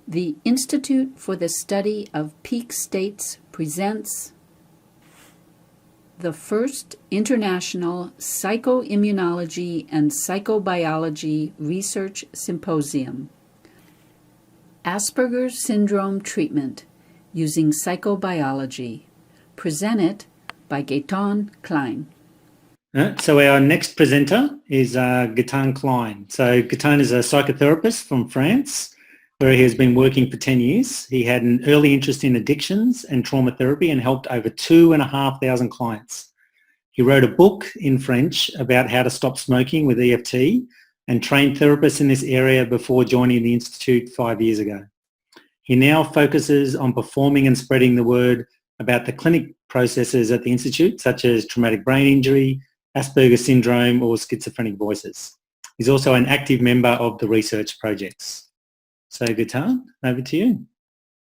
The Institute for the Study of Peak States presents the first International Psychoimmunology and Psychobiology Research Symposium, Asperger's Syndrome Treatment Using Psychobiology, presented by Gaetan Klein. So our next presenter is Gaetan Klein. So Gaetan is a psychotherapist from France, where he has been working for 10 years. He had an early interest in addictions and trauma therapy and helped over 2,500 clients. He wrote a book in French about how to stop smoking with EFT and trained therapists in this area before joining the Institute 5 years ago. He now focuses on performing and spreading the word about the clinic processes at the Institute, such as traumatic brain injury, Aspergers syndrome, or schizophrenic voices. He's also an active member of the research projects. So Gaetan, over to you.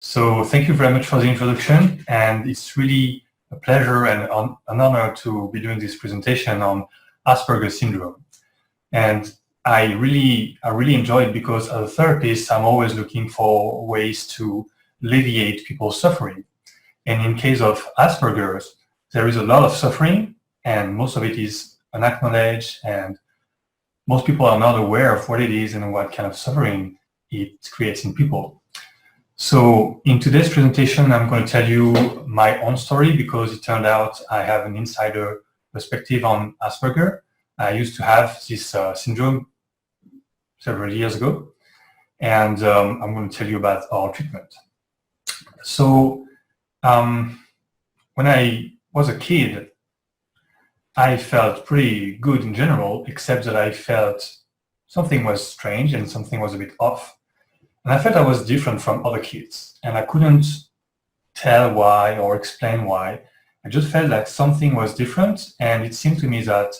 So thank you very much for the introduction, and it's really a pleasure and an honor to be doing this presentation on Asperger's syndrome. And I really enjoy it because as a therapist, I'm always looking for ways to alleviate people's suffering. And in case of Asperger's, there is a lot of suffering, and most of it is unacknowledged, and most people are not aware of what it is and what kind of suffering it creates in people. So in today's presentation, I'm going to tell you my own story because it turned out I have an insider perspective on Asperger. I used to have this syndrome several years ago, and I'm going to tell you about our treatment. So when I was a kid, I felt pretty good in general, except that I felt something was strange and something was a bit off. And I felt I was different from other kids, and I couldn't tell why or explain why. I just felt like something was different, and it seemed to me that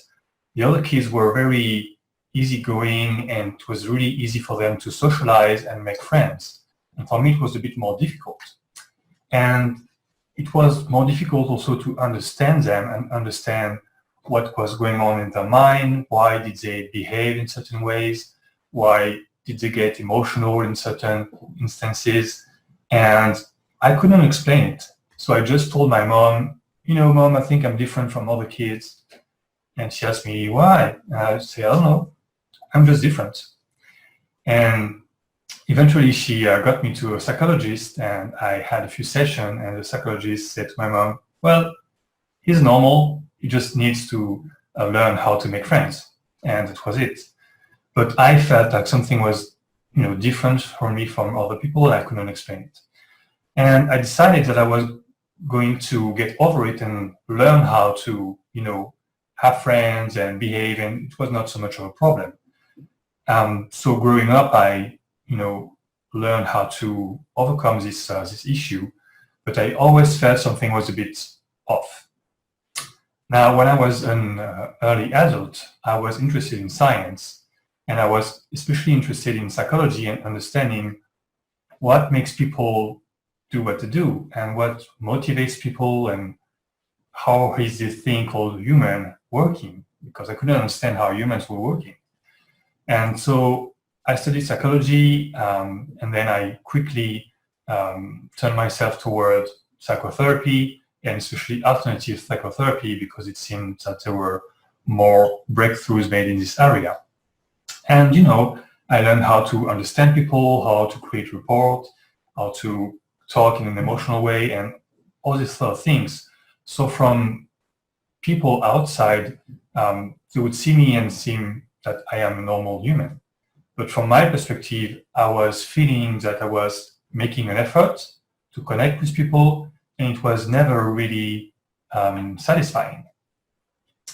the other kids were very easygoing, and it was really easy for them to socialize and make friends. And for me, it was a bit more difficult. And it was more difficult also to understand them and understand what was going on in their mind, why did they behave in certain ways, why did they get emotional in certain instances, and I couldn't explain it. So I just told my mom, Mom, I think I'm different from other kids. And she asked me why, and I say, I don't know, I'm just different. And eventually she got me to a psychologist, and I had a few sessions, and the psychologist said to my mom, well, he's normal, he just needs to learn how to make friends. And that was it. But I felt like something was, different for me from other people, and I couldn't explain it. And I decided that I was going to get over it and learn how to, have friends and behave, and it was not so much of a problem. So growing up, I, learned how to overcome this issue, but I always felt something was a bit off. Now, when I was an early adult, I was interested in science, and I was especially interested in psychology and understanding what makes people do what they do and what motivates people and how is this thing called human working, because I couldn't understand how humans were working. And so I studied psychology, and then I quickly turned myself toward psychotherapy, and especially alternative psychotherapy, because it seemed that there were more breakthroughs made in this area. And, I learned how to understand people, how to create rapport, how to talk in an emotional way, and all these sort of things. So from people outside, they would see me and seem that I am a normal human. But from my perspective, I was feeling that I was making an effort to connect with people, and it was never really satisfying.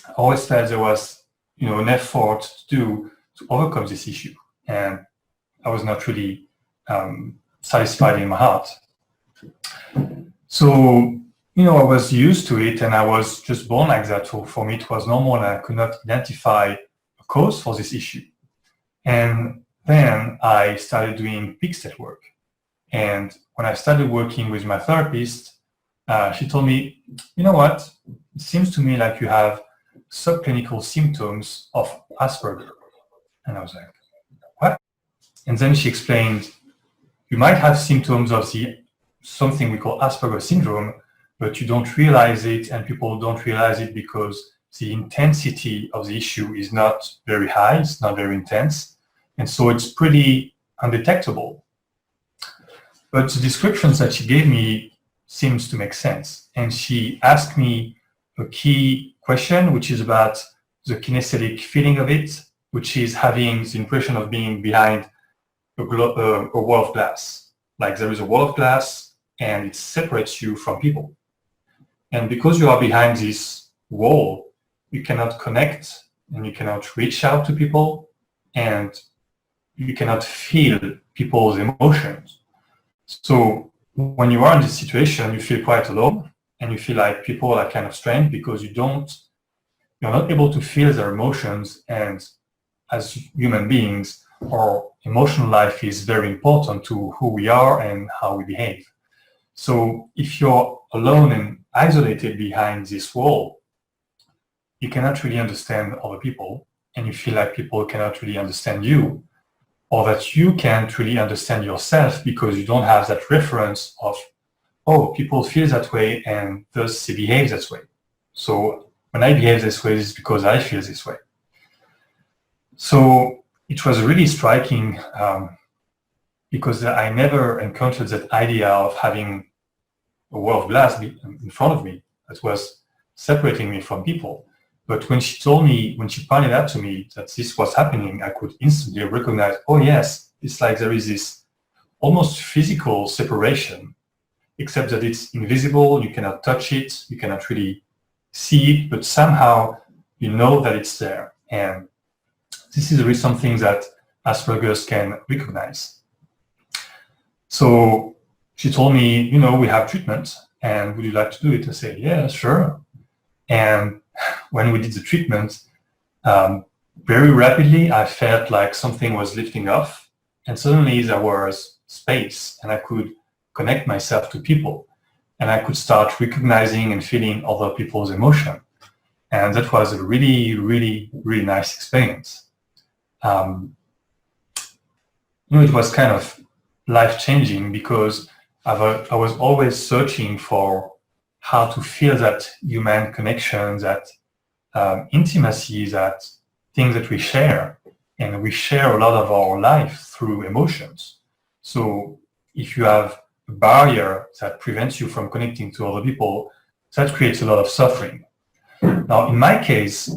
I always felt there was, an effort to do to overcome this issue, and I was not really satisfied in my heart. So, I was used to it, and I was just born like that. So for me, it was normal, and I could not identify a cause for this issue. And then I started doing peak state work. And when I started working with my therapist, she told me, you know what, it seems to me like you have subclinical symptoms of Asperger. And I was like, what? And then she explained you might have symptoms of something we call Asperger syndrome, but you don't realize it, and people don't realize it because the intensity of the issue is not very high, it's not very intense, and so it's pretty undetectable. But the descriptions that she gave me seems to make sense. And she asked me a key question, which is about the kinesthetic feeling of it, which is having the impression of being behind a wall of glass. Like there is a wall of glass and it separates you from people. And because you are behind this wall, you cannot connect and you cannot reach out to people and you cannot feel people's emotions. So when you are in this situation, you feel quite alone and you feel like people are kind of strange because you're not able to feel their emotions. And as human beings, our emotional life is very important to who we are and how we behave. So if you're alone and isolated behind this wall, you cannot really understand other people and you feel like people cannot really understand you, or that you can't really understand yourself because you don't have that reference of, oh, people feel that way and thus they behave that way. So when I behave this way, it's because I feel this way. So it was really striking because I never encountered that idea of having a wall of glass in front of me that was separating me from people. But when she pointed out to me that this was happening, I could instantly recognize, oh yes, it's like there is this almost physical separation, except that it's invisible, you cannot touch it, you cannot really see it, but somehow you know that it's there. And this is really something that Asperger's can recognize. So she told me, we have treatment, and would you like to do it? I said, yeah, sure. And when we did the treatment, very rapidly, I felt like something was lifting off, and suddenly there was space, and I could connect myself to people, and I could start recognizing and feeling other people's emotion. And that was a really, really, really nice experience. It was kind of life-changing because I was always searching for how to feel that human connection, that intimacy, that things that we share. And we share a lot of our life through emotions. So if you have a barrier that prevents you from connecting to other people, that creates a lot of suffering. Now, in my case,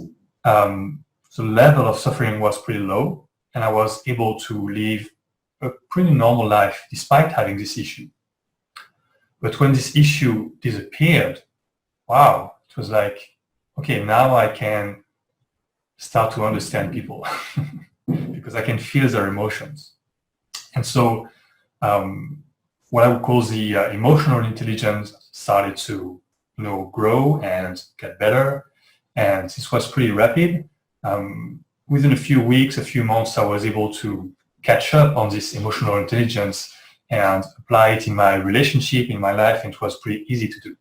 the level of suffering was pretty low, and I was able to live a pretty normal life despite having this issue. But when this issue disappeared, wow, it was like, okay, now I can start to understand people because I can feel their emotions. And so what I would call the emotional intelligence started to grow and get better. And this was pretty rapid. Within a few weeks, a few months, I was able to catch up on this emotional intelligence and apply it in my relationship, in my life, and it was pretty easy to do.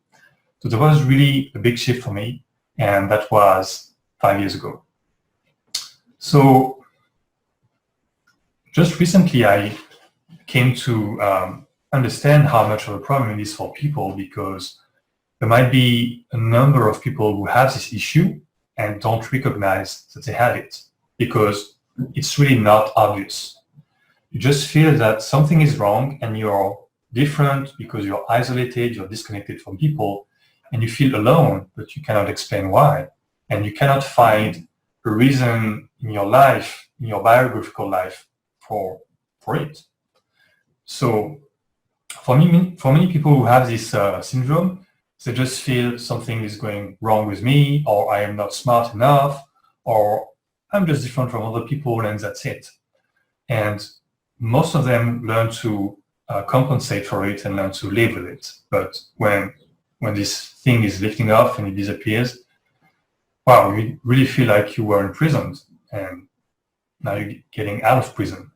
So that was really a big shift for me, and that was 5 years ago. So just recently, I came to understand how much of a problem it is for people, because there might be a number of people who have this issue and don't recognize that they have it because it's really not obvious. You just feel that something is wrong and you're different because you're isolated, you're disconnected from people, and you feel alone, but you cannot explain why. And you cannot find a reason in your life, in your biographical life, for it. So for many people who have this syndrome, they just feel something is going wrong with me, or I am not smart enough, or I'm just different from other people, and that's it. And most of them learn to compensate for it and learn to live with it. But when this thing is lifting off and it disappears, wow, you really feel like you were imprisoned, and now you're getting out of prison,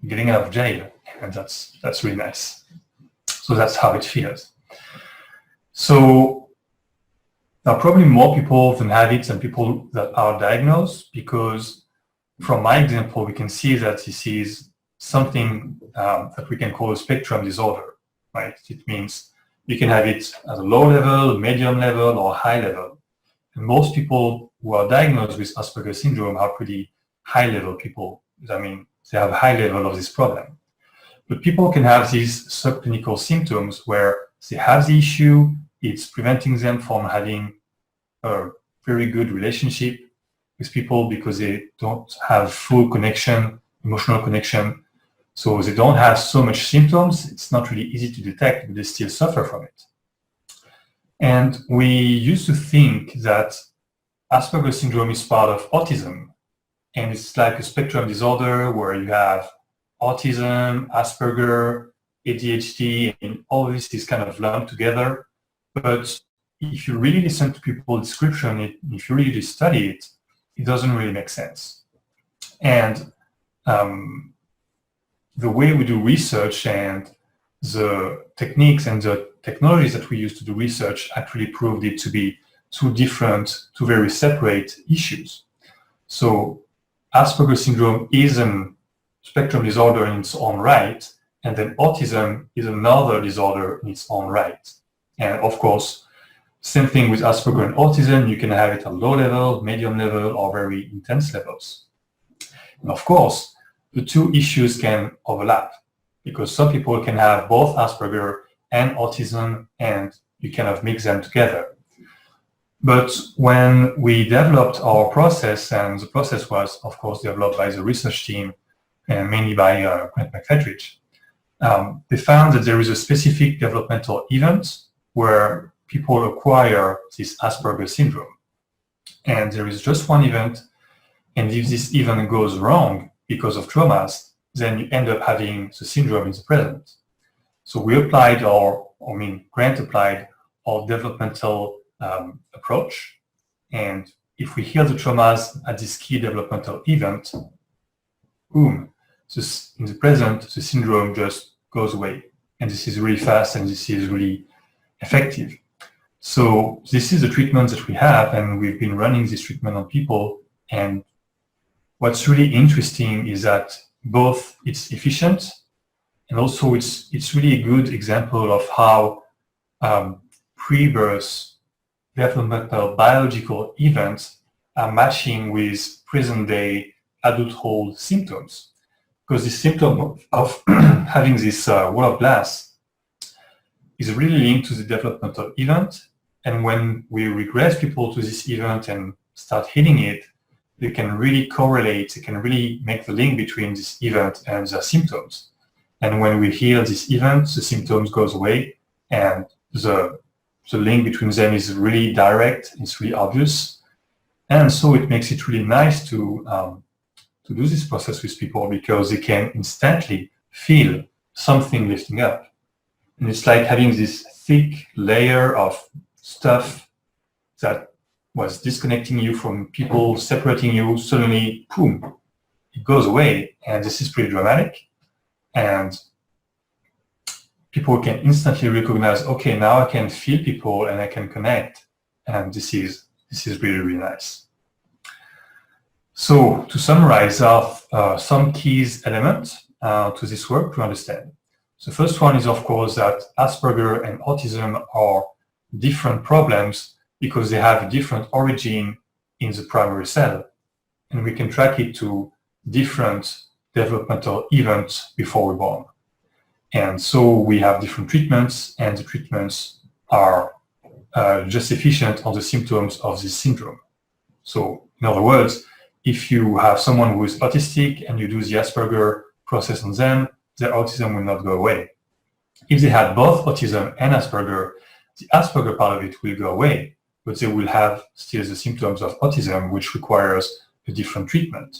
getting out of jail, and that's really nice. So that's how it feels. So there are probably more people that have it than people that are diagnosed, because from my example, we can see that this is something that we can call a spectrum disorder, right? It means you can have it at a low level, medium level, or high level. And most people who are diagnosed with Asperger syndrome are pretty high level people. I mean, they have a high level of this problem. But people can have these subclinical symptoms where they have the issue, it's preventing them from having a very good relationship with people because they don't have full connection, emotional connection. So they don't have so much symptoms. It's not really easy to detect, but they still suffer from it. And we used to think that Asperger syndrome is part of autism. And it's like a spectrum disorder where you have autism, Asperger, ADHD, and all this is kind of lumped together. But if you really listen to people's description, if you really study it, it doesn't really make sense. And the way we do research and the techniques and the technologies that we use to do research actually proved it to be two very separate issues. So Asperger syndrome is a spectrum disorder in its own right, and then autism is another disorder in its own right. And of course, same thing with Asperger and autism, you can have it at low level, medium level, or very intense levels. And of course, the two issues can overlap because some people can have both Asperger and autism and you kind of mix them together. But when we developed our process, and the process was, of course, developed by the research team and mainly by Grant McFedrich, they found that there is a specific developmental event where people acquire this Asperger syndrome. And there is just one event, and if this event goes wrong because of traumas, then you end up having the syndrome in the present. So we applied Grant applied our developmental approach. And if we heal the traumas at this key developmental event, boom, in the present, the syndrome just goes away. And this is really fast and this is really effective. So this is the treatment that we have, and we've been running this treatment on people. And what's really interesting is that both it's efficient and also it's really a good example of how pre-birth developmental biological events are matching with present-day adulthood symptoms. Because the symptom of having this wall of glass is really linked to the developmental event. And when we regress people to this event and start hitting it, they can really correlate, they can really make the link between this event and the symptoms. And when we heal this event, the symptoms goes away and the link between them is really direct, it's really obvious. And so it makes it really nice to do this process with people because they can instantly feel something lifting up. And it's like having this thick layer of stuff that was disconnecting you from people, separating you, suddenly, boom, it goes away. And this is pretty dramatic. And people can instantly recognize, okay, now I can feel people and I can connect. And this is really, really nice. So to summarize, some key elements to this work to understand. The first one is, of course, that Asperger and autism are different problems because they have a different origin in the primary cell. And we can track it to different developmental events before we're born. And so we have different treatments, and the treatments are just efficient on the symptoms of this syndrome. So in other words, if you have someone who is autistic and you do the Asperger process on them, their autism will not go away. If they had both autism and Asperger, the Asperger part of it will go away, but they will have still the symptoms of autism, which requires a different treatment.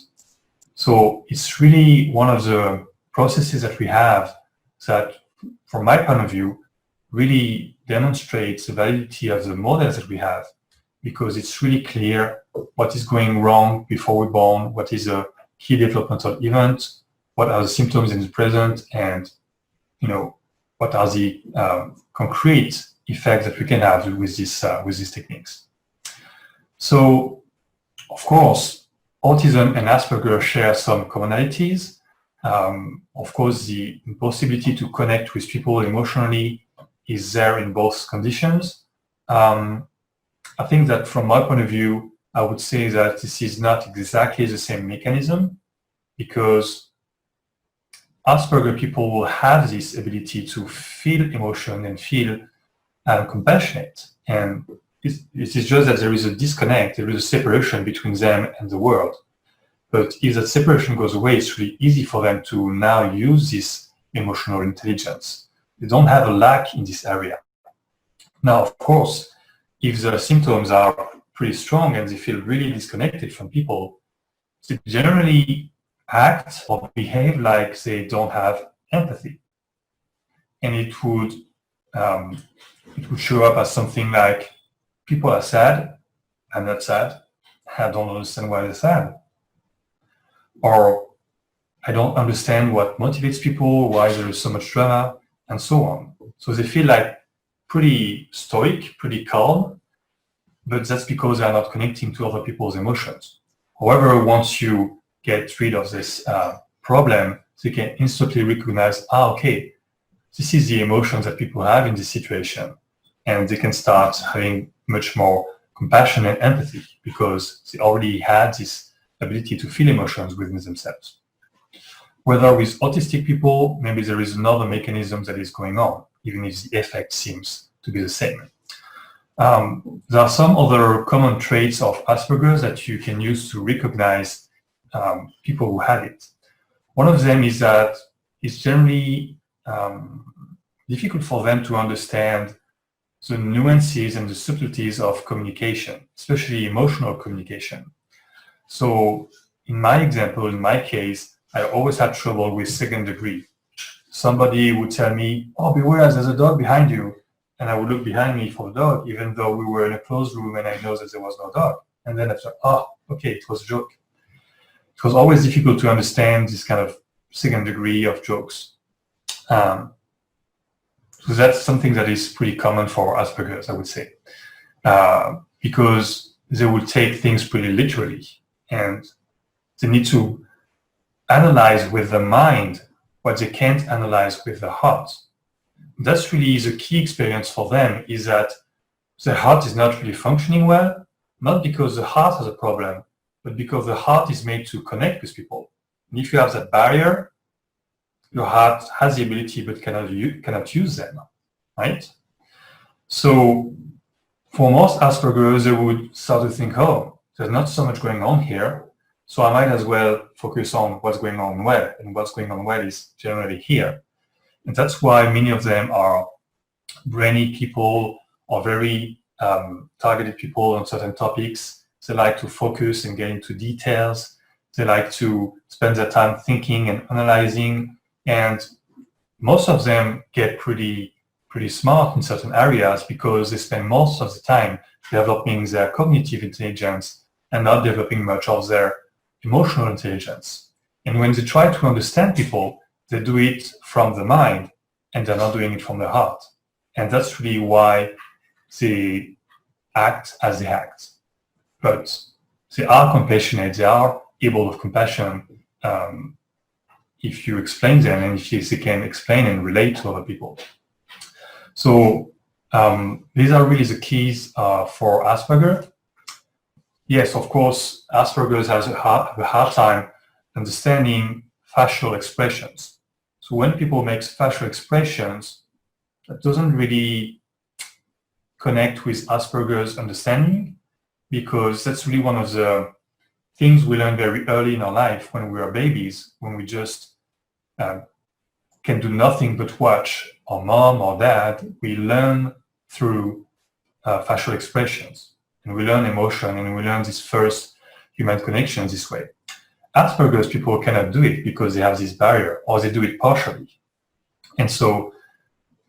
So it's really one of the processes that we have that, from my point of view, really demonstrates the validity of the models that we have, because it's really clear what is going wrong before we're born, what is a key developmental event, what are the symptoms in the present, and what are the concrete effects that we can have with these techniques. So, of course, autism and Asperger share some commonalities. Of course, the possibility to connect with people emotionally is there in both conditions. I think that from my point of view, I would say that this is not exactly the same mechanism, because Asperger people will have this ability to feel emotion and feel compassionate. And it is just that there is a disconnect, there is a separation between them and the world. But if that separation goes away, it's really easy for them to now use this emotional intelligence. They don't have a lack in this area. Now, of course, if the symptoms are pretty strong and they feel really disconnected from people, they generally act or behave like they don't have empathy. And it would show up as something like, people are sad, I'm not sad, I don't understand why they're sad. Or I don't understand what motivates people, why there is so much drama, and so on. So they feel like pretty stoic, pretty calm, but that's because they are not connecting to other people's emotions. However, once you get rid of this problem, they can instantly recognize, okay, this is the emotions that people have in this situation. And they can start having much more compassion and empathy because they already had this ability to feel emotions within themselves. Whether with autistic people, maybe there is another mechanism that is going on, even if the effect seems to be the same. There are some other common traits of Asperger's that you can use to recognize people who have it. One of them is that it's generally difficult for them to understand the nuances and the subtleties of communication, especially emotional communication. So in my example, in my case, I always had trouble with second degree. Somebody would tell me, oh, beware, there's a dog behind you. And I would look behind me for the dog, even though we were in a closed room and I know that there was no dog. And then I thought, oh, okay, it was a joke. It was always difficult to understand this kind of second degree of jokes. So that's something that is pretty common for Asperger's, I would say, because they will take things pretty literally and they need to analyze with the mind what they can't analyze with the heart. That's really the key experience for them, is that the heart is not really functioning well, not because the heart has a problem, but because the heart is made to connect with people. And if you have that barrier, your heart has the ability but cannot use them, right? So for most Asperger's, they would start to think, oh, there's not so much going on here, so I might as well focus on what's going on well, and what's going on well is generally here. And that's why many of them are brainy people or very targeted people on certain topics. They like to focus and get into details. They like to spend their time thinking and analyzing. And most of them get pretty smart in certain areas because they spend most of the time developing their cognitive intelligence and not developing much of their emotional intelligence. And when they try to understand people, they do it from the mind and they're not doing it from the heart. And that's really why they act as they act. But they are compassionate, they are able of compassion if you explain them and if they can explain and relate to other people. So these are really the keys for Asperger. Yes, of course, Asperger's has a hard time understanding facial expressions. So when people make facial expressions, that doesn't really connect with Asperger's understanding, because that's really one of the things we learn very early in our life when we are babies, when we just can do nothing but watch our mom or dad. We learn through facial expressions, and we learn emotion, and we learn these first human connections this way. Asperger's people cannot do it because they have this barrier, or they do it partially. And so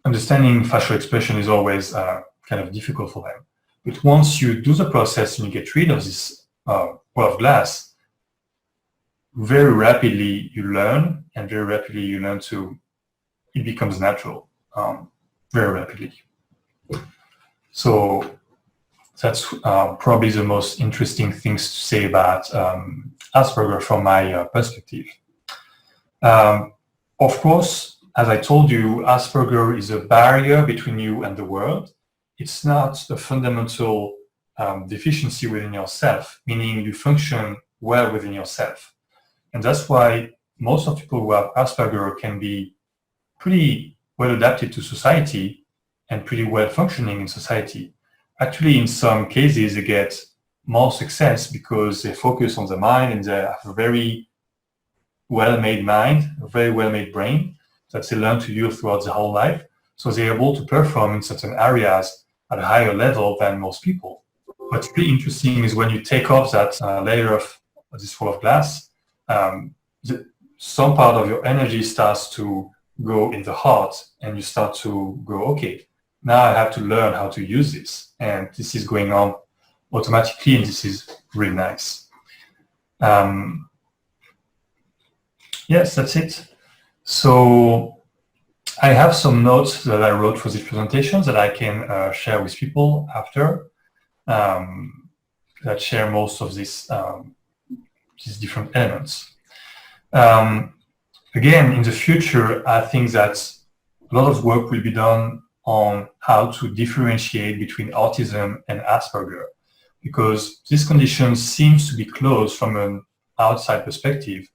understanding facial expression is always kind of difficult for them. But once you do the process and you get rid of this wall of glass, very rapidly you learn, and very rapidly you learn to, it becomes natural, very rapidly. So that's probably the most interesting things to say about Asperger from my perspective. Of course, as I told you, Asperger is a barrier between you and the world. It's not a fundamental deficiency within yourself, meaning you function well within yourself. And that's why most of people who have Asperger can be pretty well adapted to society and pretty well functioning in society. Actually, in some cases, they get more success because they focus on the mind and they have a very well-made mind, a very well-made brain that they learn to use throughout their whole life. So they're able to perform in certain areas at a higher level than most people. What's pretty interesting is when you take off that layer of this wall of glass, some part of your energy starts to go in the heart and you start to go, okay, now I have to learn how to use this. And this is going on automatically, and this is really nice. Yes, that's it. So I have some notes that I wrote for this presentation that I can share with people after, that share most of these different elements. Again, in the future, I think that a lot of work will be done on how to differentiate between autism and Asperger, because this condition seems to be close from an outside perspective,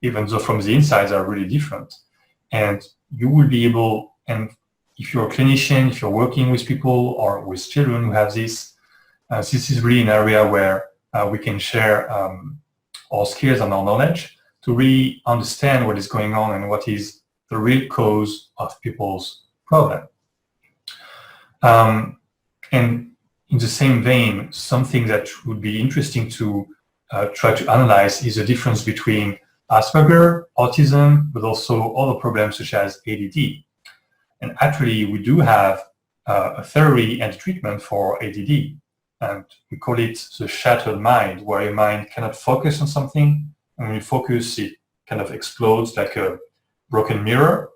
even though from the inside they are really different. And you will be able, and if you're a clinician, if you're working with people or with children who have this is really an area where we can share our skills and our knowledge to really understand what is going on and what is the real cause of people's problem. And in the same vein, something that would be interesting to try to analyze is the difference between Asperger, autism, but also other problems such as ADD. And actually, we do have a theory and treatment for ADD. And we call it the shattered mind, where your mind cannot focus on something. And when you focus, it kind of explodes like a broken mirror,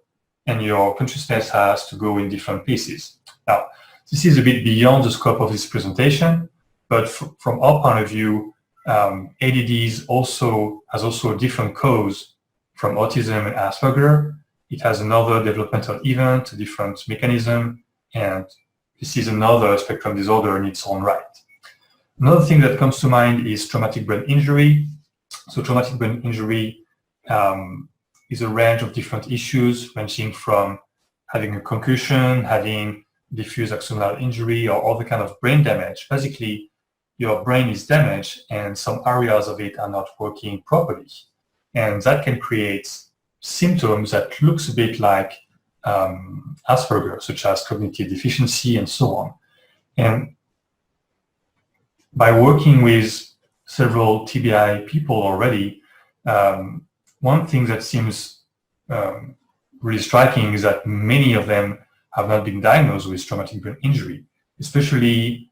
and your consciousness has to go in different pieces. Now, this is a bit beyond the scope of this presentation, but from our point of view, ADD has also a different cause from autism and Asperger. It has another developmental event, a different mechanism, and this is another spectrum disorder in its own right. Another thing that comes to mind is traumatic brain injury. So traumatic brain injury is a range of different issues, ranging from having a concussion, having diffuse axonal injury, or other kind of brain damage. Basically, your brain is damaged and some areas of it are not working properly. And that can create symptoms that looks a bit like Asperger, such as cognitive deficiency and so on. And by working with several TBI people already, one thing that seems really striking is that many of them have not been diagnosed with traumatic brain injury, especially,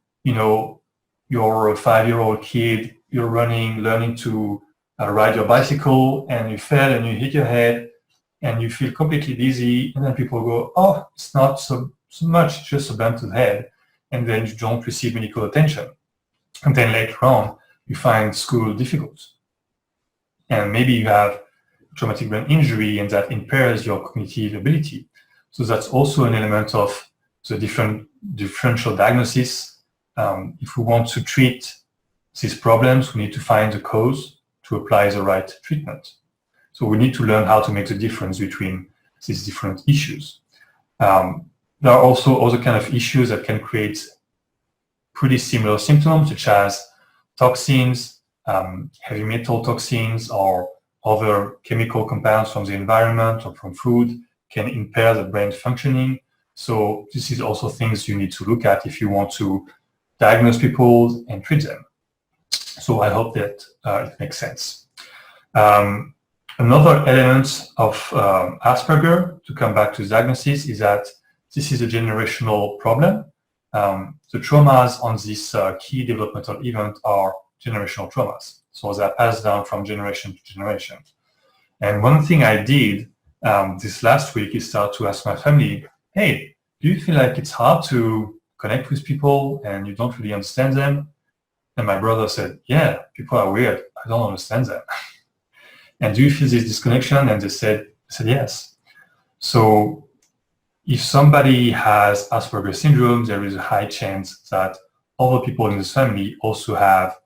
you're a 5-year-old kid, you're learning to ride your bicycle, and you fell and you hit your head and you feel completely dizzy, and then people go, oh, it's not so much, just a bump to the head, and then you don't receive medical attention. And then later on, you find school difficult. And maybe you have traumatic brain injury and that impairs your cognitive ability. So that's also an element of the differential diagnosis. If we want to treat these problems, we need to find the cause to apply the right treatment. So we need to learn how to make the difference between these different issues. There are also other kind of issues that can create pretty similar symptoms, such as toxins, heavy metal toxins, or other chemical compounds from the environment or from food can impair the brain functioning. So this is also things you need to look at if you want to diagnose people and treat them. So I hope that it makes sense. Another element of Asperger, to come back to diagnosis, is that this is a generational problem. The traumas on this key developmental event are generational traumas. So they're passed down from generation to generation. And one thing I did this last week is start to ask my family, hey, do you feel like it's hard to connect with people and you don't really understand them? And my brother said, yeah, people are weird. I don't understand them. And do you feel this disconnection? And they said yes. So if somebody has Asperger's syndrome, there is a high chance that other people in this family also have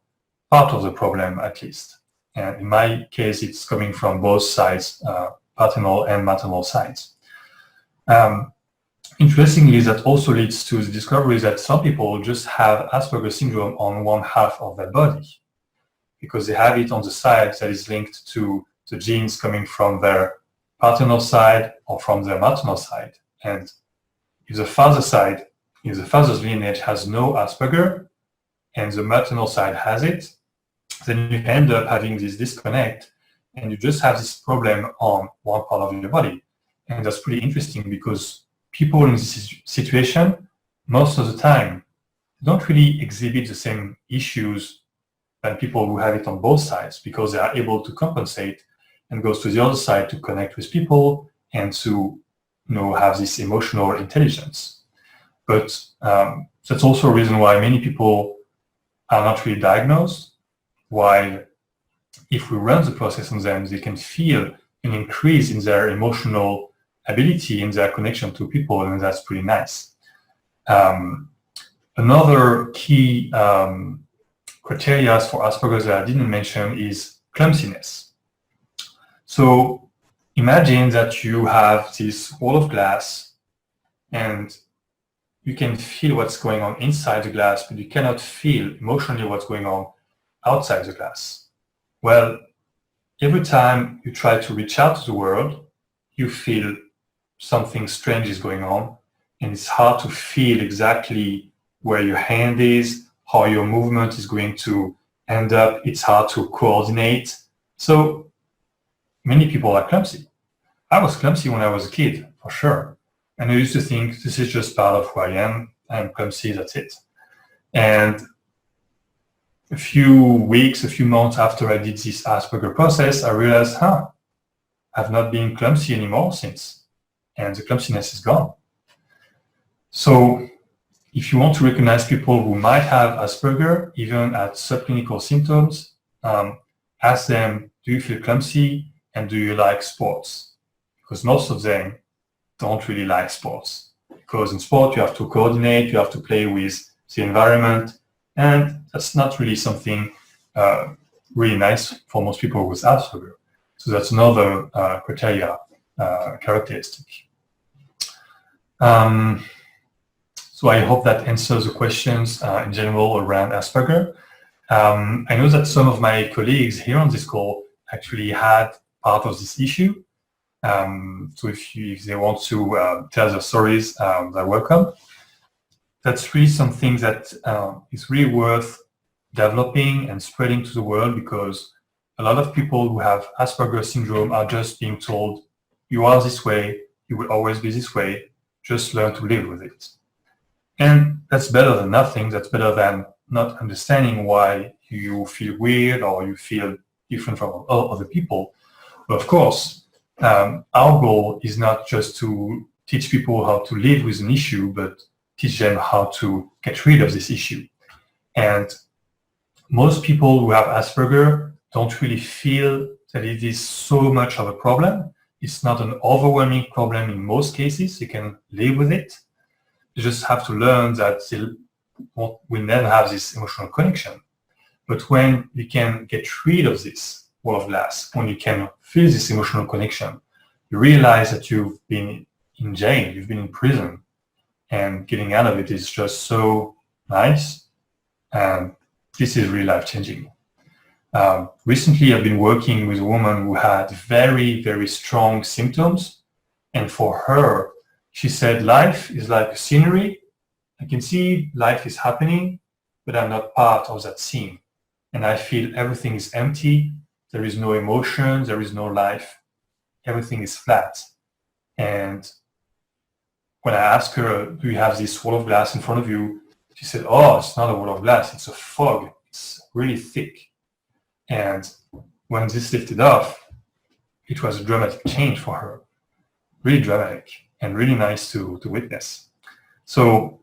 part of the problem, at least. And in my case, it's coming from both sides, paternal and maternal sides. Interestingly, that also leads to the discovery that some people just have Asperger's syndrome on one half of their body because they have it on the side that is linked to the genes coming from their paternal side or from their maternal side. And if the father side, if the father's lineage has no Asperger and the maternal side has it, then you end up having this disconnect and you just have this problem on one part of your body. And that's pretty interesting because people in this situation, most of the time, don't really exhibit the same issues than people who have it on both sides because they are able to compensate and go to the other side to connect with people and to have this emotional intelligence. But that's also a reason why many people are not really diagnosed, while if we run the process on them, they can feel an increase in their emotional ability, in their connection to people, and that's pretty nice. Another key criteria for Asperger's that I didn't mention is clumsiness. So imagine that you have this wall of glass and you can feel what's going on inside the glass, but you cannot feel emotionally what's going on outside the glass. Well, every time you try to reach out to the world, you feel something strange is going on, and it's hard to feel exactly where your hand is, how your movement is going to end up. It's hard to coordinate. So many people are clumsy. I was clumsy when I was a kid, for sure. And I used to think this is just part of who I am. I'm clumsy, that's it. And a few weeks, a few months after I did this Asperger process, I realized, I've not been clumsy anymore since. And the clumsiness is gone. So if you want to recognize people who might have Asperger, even at subclinical symptoms, ask them, do you feel clumsy and do you like sports? Because most of them don't really like sports. Because in sport, you have to coordinate, you have to play with the environment, and that's not really something really nice for most people with Asperger. So that's another characteristic. So I hope that answers the questions in general around Asperger. I know that some of my colleagues here on this call actually had part of this issue. So if they want to tell their stories, they're welcome. That's really something that is really worth developing and spreading to the world, because a lot of people who have Asperger's syndrome are just being told, you are this way, you will always be this way, just learn to live with it. And that's better than nothing. That's better than not understanding why you feel weird or you feel different from other people. But of course, our goal is not just to teach people how to live with an issue, but teach them how to get rid of this issue. And most people who have Asperger don't really feel that it is so much of a problem. It's not an overwhelming problem in most cases. You can live with it. You just have to learn that we never have this emotional connection. But when you can get rid of this wall of glass, when you can feel this emotional connection, you realize that you've been in jail, you've been in prison, and getting out of it is just so nice. And this is really life-changing. Recently, I've been working with a woman who had very, very strong symptoms. And for her, she said, life is like a scenery. I can see life is happening, but I'm not part of that scene. And I feel everything is empty. There is no emotion. There is no life. Everything is flat. And when I asked her, do you have this wall of glass in front of you? She said, oh, it's not a wall of glass. It's a fog. It's really thick. And when this lifted off, it was a dramatic change for her. Really dramatic and really nice to witness. So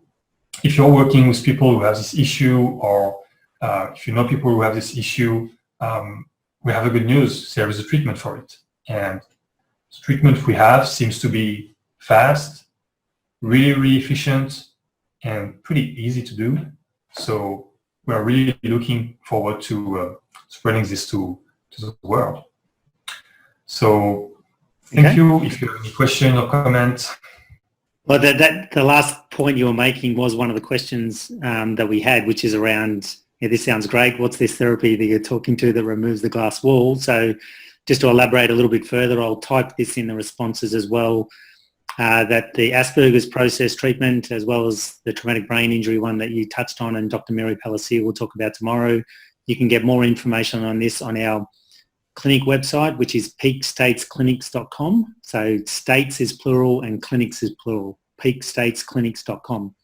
if you're working with people who have this issue, or if you know people who have this issue, we have a good news. There is a treatment for it. And the treatment we have seems to be fast, really, really efficient, and pretty easy to do. So we're really looking forward to spreading this to the world. So thank you. If you have any question or comment. Well, the last point you were making was one of the questions that we had, which is around, this sounds great. What's this therapy that you're talking to that removes the glass wall? So just to elaborate a little bit further, I'll type this in the responses as well, that the Asperger's process treatment, as well as the traumatic brain injury one that you touched on and Dr. Mary Palacio will talk about tomorrow, you can get more information on this on our clinic website, which is peakstatesclinics.com. So states is plural and clinics is plural, peakstatesclinics.com.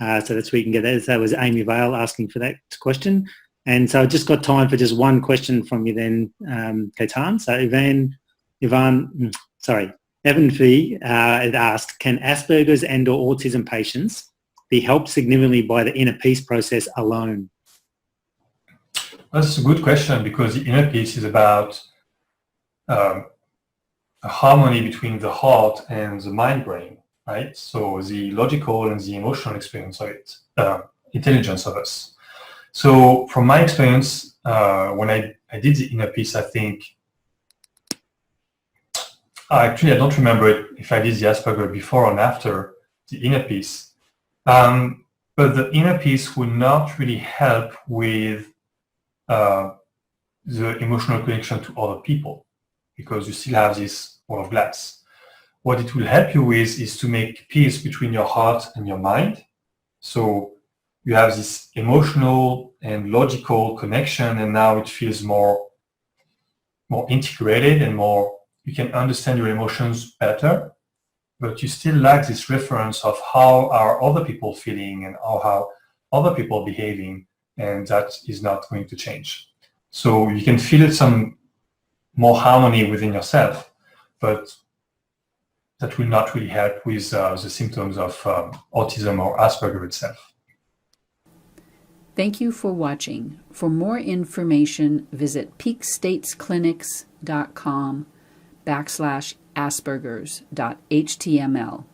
So that's where you can get that. That was Amy Vale asking for that question. And so I just got time for just one question from you then, Ketan. So Evan Fee had asked, can Asperger's and or autism patients be helped significantly by the inner peace process alone? That's a good question, because the inner peace is about a harmony between the heart and the mind-brain, right? So the logical and the emotional experience of it, intelligence of us. So from my experience, when I did the inner peace, I think, actually I don't remember if I did the Asperger before or after the inner peace, but the inner peace would not really help with the emotional connection to other people, because you still have this wall of glass. What it will help you with is to make peace between your heart and your mind. So you have this emotional and logical connection, and now it feels more integrated and more, you can understand your emotions better, but you still lack this reference of how are other people feeling and how other people behaving, and that is not going to change. So you can feel some more harmony within yourself, but that will not really help with the symptoms of autism or Asperger itself. Thank you for watching. For more information, visit peakstatesclinics.com/aspergers.html.